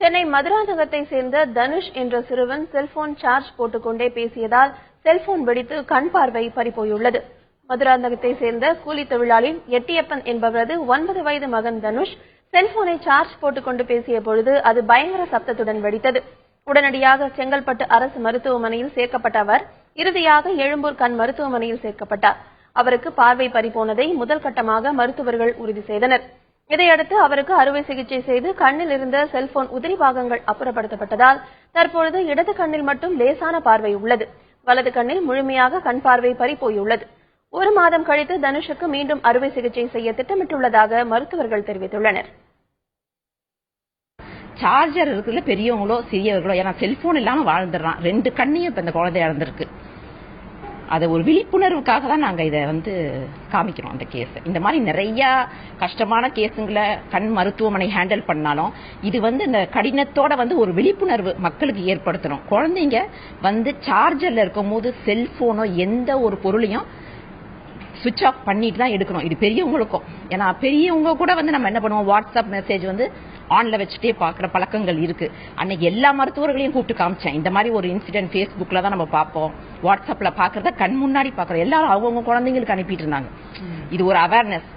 சென்னை மதுராந்தகத்தை சேர்ந்த தனுஷ் என்ற சிறுவன் செல்போன் சார்ஜ் போட்டுக்கொண்டே பேசியதால் செல்போன் வெடித்து கண் பார்வை பறிபோயுள்ளது. மதுராந்தகத்தை சேர்ந்த கூலி தொழிலாளி எட்டியப்பன் என்பவரது 9 வயது மகன் தனுஷ் செல்போனை சார்ஜ் போட்டுக்கொண்டு பேசிய பொழுது அது பயங்கர சப்தத்துடன் வெடித்தது. உடனடியாக செங்கல்பட்டு அரசு மருத்துவமனையில் சேர்க்கப்பட்ட அவர் இறுதியாக எழும்பூர் கண் மருத்துவமனையில் சேர்க்கப்பட்டார். அவருக்கு பார்வை பறிபோனதை முதல் கட்டமாக மருத்துவர்கள் உறுதி செய்தனர். இதையடுத்து அவருக்கு அறுவை சிகிச்சை செய்து கண்ணில் இருந்த செல்போன் உதிரி பாகங்கள் அப்புறப்படுத்தப்பட்டதால் தற்பொழுது இடது கண்ணில் மட்டும் லேசான பார்வை உள்ளது. வலது கண்ணில் முழுமையாக கண் பார்வை பறிபோயுள்ளது. 1 மாதம் கழித்து தனுஷுக்கு மீண்டும் அறுவை சிகிச்சை செய்ய திட்டமிட்டுள்ளதாக மருத்துவர்கள் தெரிவித்துள்ளனர். சார்ஜர் இருக்குல்ல, பெரியவங்களோ சிறியவர்களோ, ஏன்னா செல்போன் இல்லாம வாழ்ந்துடுறான். 2 கண்ணையும் இப்ப இந்த குழந்தை இழந்திருக்கு. அது ஒரு விழிப்புணர்வுக்காக தான் நாங்க இதை காமிக்கிறோம். அந்த கேஸ் இந்த மாதிரி நிறைய கஷ்டமான கேஸுங்களை கண் மருத்துவமனை ஹேண்டில் பண்ணாலும் இது இந்த கடினத்தோட ஒரு விழிப்புணர்வு மக்களுக்கு ஏற்படுத்தணும். குழந்தைங்க சார்ஜர்ல இருக்கும் போது செல்போனோ எந்த ஒரு பொருளையும் சுவிட்ச் ஆஃப் பண்ணிட்டு தான் எடுக்கணும். இது பெரியவங்களுக்கும், ஏன்னா பெரியவங்க கூட நம்ம என்ன பண்ணுவோம், வாட்ஸ்அப் மெசேஜ் ஆன்ல வச்சுட்டே பாக்குற பழக்கங்கள் இருக்கு. அன்னைக்கு எல்லா மருத்துவர்களையும் கூப்பிட்டு காமிச்சேன். இந்த மாதிரி ஒரு இன்சிடென்ட் Facebookல தான் நம்ம பார்ப்போம், வாட்ஸ்அப்ல பாக்குறத கண் முன்னாடி பாக்குறோம். எல்லாரும் அவங்க குழந்தைங்களுக்கு அனுப்பிட்டு இருந்தாங்க. இது ஒரு அவேர்னஸ்.